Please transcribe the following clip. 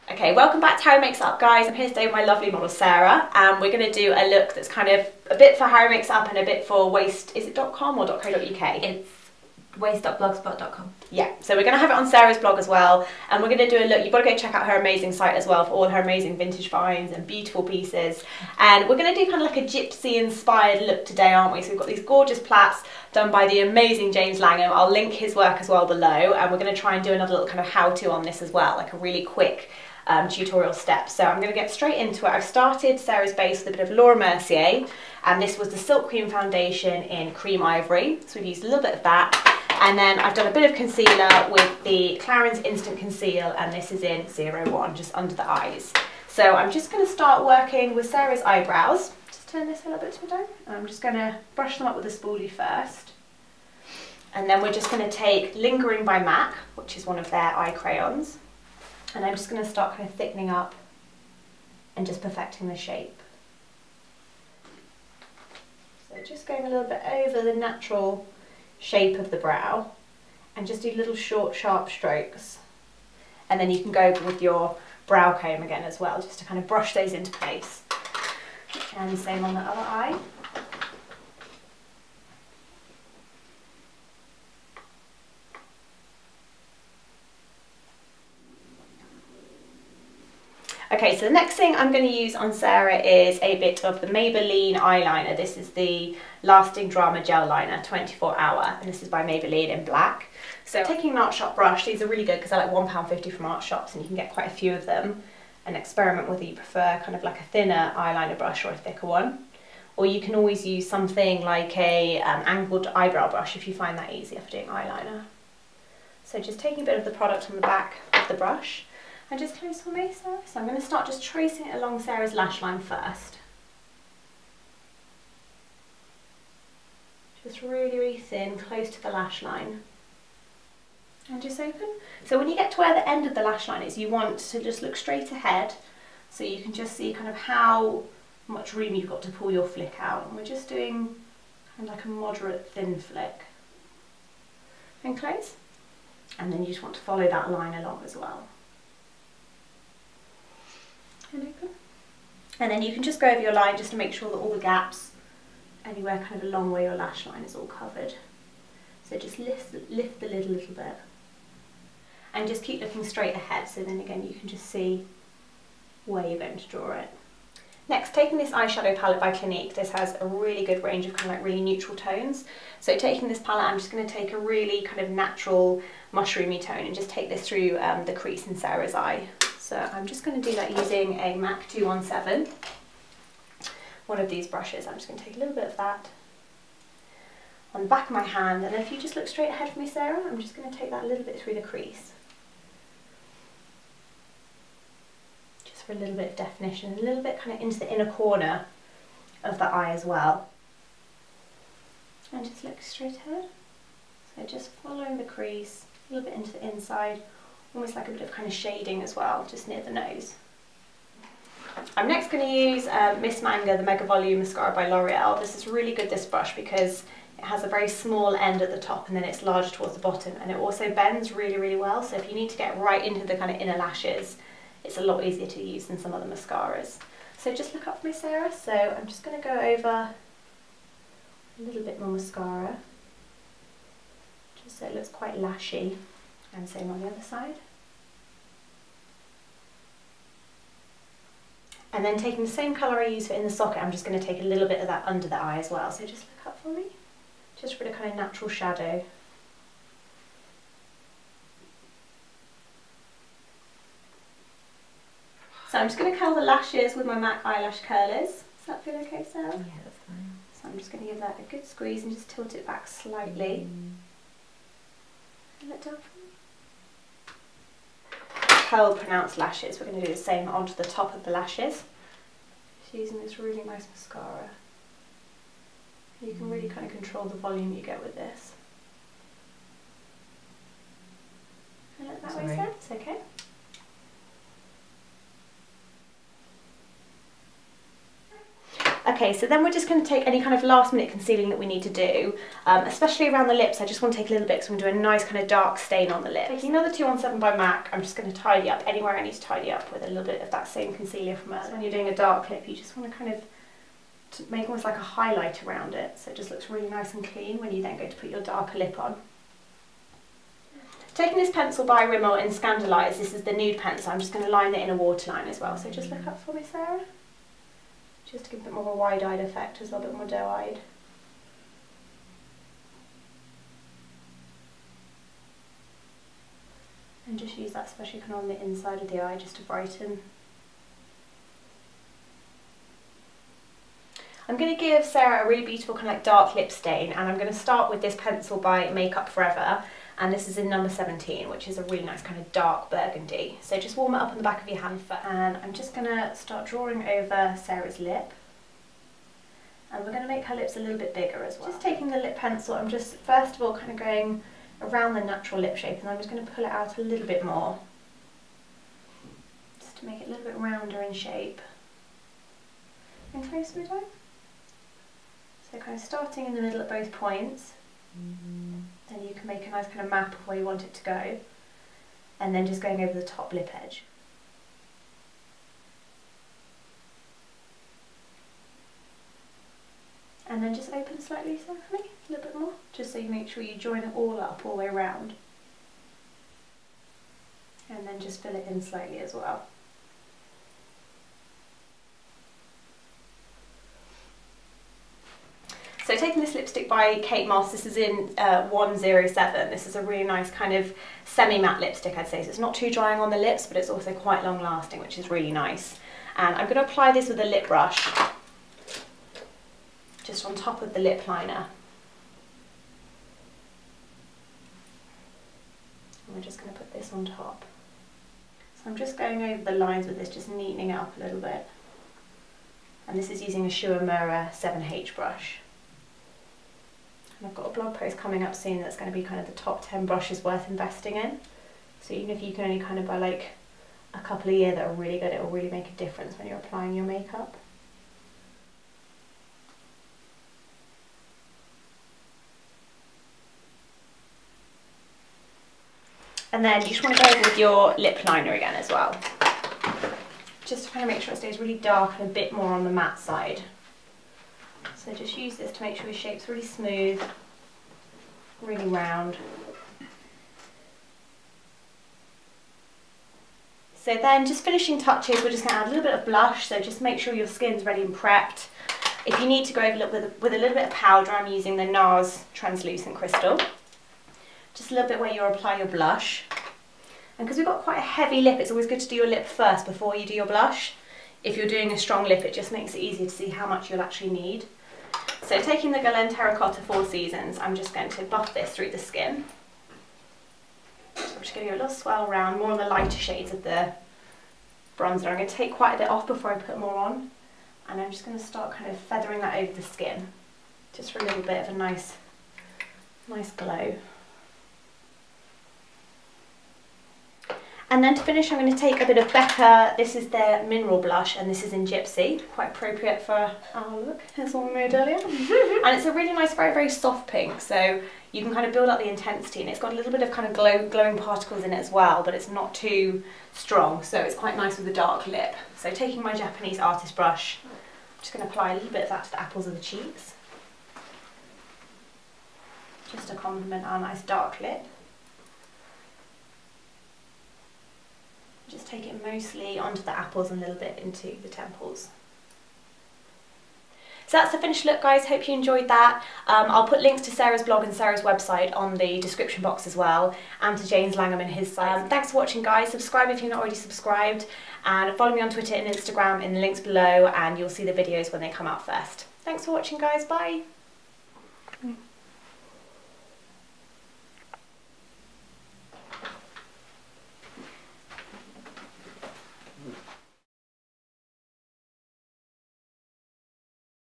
Okay, welcome back to How He Makes Up, guys. I'm here today with my lovely model Sarah, and we're going to do a look that's kind of a bit for How He Makes Up and a bit for waist. Is it .com or .co.uk? It's waist.blogspot.com. Yeah, so we're going to have it on Sarah's blog as well, and we're going to do a look. You've got to go check out her amazing site as well for all her amazing vintage finds and beautiful pieces. And we're going to do kind of like a gypsy inspired look today, aren't we? So we've got these gorgeous plaits done by the amazing James Langham. I'll link his work as well below, and we're going to try and do another little kind of how-to on this as well, like a really quick tutorial step. So I'm going to get straight into it. I've started Sarah's base with a bit of Laura Mercier, and this was the Silk Cream foundation in Cream Ivory. So we've used a little bit of that. And then I've done a bit of concealer with the Clarins Instant Conceal, and this is in 01, just under the eyes. So I'm just going to start working with Sarah's eyebrows. Just turn this a little bit to the down. I'm just going to brush them up with a spoolie first. And then we're just going to take Lingering by MAC, which is one of their eye crayons. And I'm just going to start kind of thickening up and just perfecting the shape. So just going a little bit over the natural shape of the brow, and just do little short sharp strokes, and then you can go with your brow comb again as well, just to kind of brush those into place. And same on the other eye. Okay, so the next thing I'm going to use on Sarah is a bit of the Maybelline eyeliner. This is the Lasting Drama Gel Liner 24 Hour, and this is by Maybelline in black. So taking an art shop brush, these are really good because they're like £1.50 from art shops, and you can get quite a few of them, and experiment whether you prefer kind of like a thinner eyeliner brush or a thicker one. Or you can always use something like a angled eyebrow brush if you find that easier for doing eyeliner. So just taking a bit of the product on the back of the brush, and just close for me, Sarah. So I'm going to start just tracing it along Sarah's lash line first. Just really, really thin, close to the lash line. And just open. So when you get to where the end of the lash line is, you want to just look straight ahead, so you can just see kind of how much room you've got to pull your flick out. And we're just doing kind of like a moderate thin flick. And close. And then you just want to follow that line along as well. And open. And then you can just go over your line just to make sure that all the gaps, anywhere kind of along where your lash line is all covered. So just lift the lid a little bit. And just keep looking straight ahead, so then again you can just see where you're going to draw it. Next, taking this eyeshadow palette by Clinique. This has a really good range of kind of like really neutral tones. So taking this palette, I'm just going to take a really kind of natural mushroomy tone and just take this through the crease in Sarah's eye. So I'm just going to do that using a MAC 217, one of these brushes. I'm just going to take a little bit of that on the back of my hand, and then if you just look straight ahead for me, Sarah, I'm just going to take that a little bit through the crease. Just for a little bit of definition, a little bit kind of into the inner corner of the eye as well. And just look straight ahead. So just following the crease, a little bit into the inside, almost like a bit of kind of shading as well, just near the nose. I'm next going to use Miss Manga, the Mega Volume Mascara by L'Oreal. This is really good, this brush, because it has a very small end at the top and then it's larger towards the bottom, and it also bends really, really well. So if you need to get right into the kind of inner lashes, it's a lot easier to use than some other mascaras. So just look up for me, Sarah. So I'm just going to go over a little bit more mascara, just so it looks quite lashy. And same on the other side. And then taking the same colour I used for in the socket, I'm just going to take a little bit of that under the eye as well. So just look up for me, just for a kind of natural shadow. So I'm just going to curl the lashes with my MAC eyelash curlers. Does that feel okay, Sarah? Yeah, that's fine. So I'm just going to give that a good squeeze and just tilt it back slightly. And let down for me. Curl pronounced lashes, we're going to do the same onto the top of the lashes. Just using this really nice mascara. You can really kind of control the volume you get with this. And look that way, Sarah? It's okay. Okay, so then we're just going to take any kind of last minute concealing that we need to do, especially around the lips. I just want to take a little bit because we're going to do a nice kind of dark stain on the lips. Taking another 217 by MAC, I'm just going to tidy up anywhere I need to tidy up with a little bit of that same concealer from earlier. When you're doing a dark lip, you just want to kind of make almost like a highlight around it, so it just looks really nice and clean when you then go to put your darker lip on. Taking this pencil by Rimmel in Scandalise, this is the nude pencil, I'm just going to line it in a waterline as well, so just look up for me, Sarah. Just to give a bit more of a wide-eyed effect as well, a bit more doe-eyed. And just use that especially kind of on the inside of the eye just to brighten. I'm going to give Sarah a really beautiful kind of like dark lip stain, and I'm going to start with this pencil by Makeup Forever, and this is in number 17, which is a really nice kind of dark burgundy. So just warm it up on the back of your hand first, and I'm just going to start drawing over Sarah's lip. And we're going to make her lips a little bit bigger as well. Just taking the lip pencil, I'm just first of all kind of going around the natural lip shape, and I'm just going to pull it out a little bit more, just to make it a little bit rounder in shape. And closer we go. So kind of starting in the middle at both points, then you can make a nice kind of map of where you want it to go, and then just going over the top lip edge. And then just open slightly for me, a little bit more, just so you make sure you join it all up all the way around. And then just fill it in slightly as well. So taking this lipstick by Kate Moss, this is in 107. This is a really nice kind of semi-matte lipstick, I'd say. So it's not too drying on the lips, but it's also quite long lasting, which is really nice. And I'm going to apply this with a lip brush, just on top of the lip liner. And we're just going to put this on top. So I'm just going over the lines with this, just neatening it up a little bit. And this is using a Shu Uemura 7H brush. And I've got a blog post coming up soon that's going to be kind of the top 10 brushes worth investing in. So even if you can only kind of buy like a couple a year that are really good, it will really make a difference when you're applying your makeup. And then you just want to go over with your lip liner again as well, just to kind of make sure it stays really dark and a bit more on the matte side. So just use this to make sure your shape's really smooth, really round. So then just finishing touches, we're just going to add a little bit of blush, so just make sure your skin's ready and prepped. If you need to go over with a little bit of powder, I'm using the NARS Translucent Crystal. Just a little bit where you apply your blush. And because we've got quite a heavy lip, it's always good to do your lip first before you do your blush. If you're doing a strong lip, it just makes it easier to see how much you'll actually need. So taking the Guerlain Terracotta Four Seasons, I'm just going to buff this through the skin. So I'm just going to do a little swirl around, more on the lighter shades of the bronzer. I'm going to take quite a bit off before I put more on. And I'm just going to start kind of feathering that over the skin, just for a little bit of a nice glow. And then to finish, I'm going to take a bit of Becca. This is their mineral blush, and this is in Gypsy, quite appropriate for our look, as one we made earlier. And it's a really nice, very, very soft pink, so you can kind of build up the intensity, and it's got a little bit of kind of glowing particles in it as well, but it's not too strong, so it's quite nice with a dark lip. So taking my Japanese artist brush, I'm just going to apply a little bit of that to the apples of the cheeks, just to complement our nice dark lip. Just take it mostly onto the apples and a little bit into the temples. So that's the finished look, guys. Hope you enjoyed that. I'll put links to Sarah's blog and Sarah's website on the description box as well, and to James Langham and his site. Thanks for watching, guys. Subscribe if you're not already subscribed, and follow me on Twitter and Instagram in the links below, and you'll see the videos when they come out first. Thanks for watching, guys. Bye.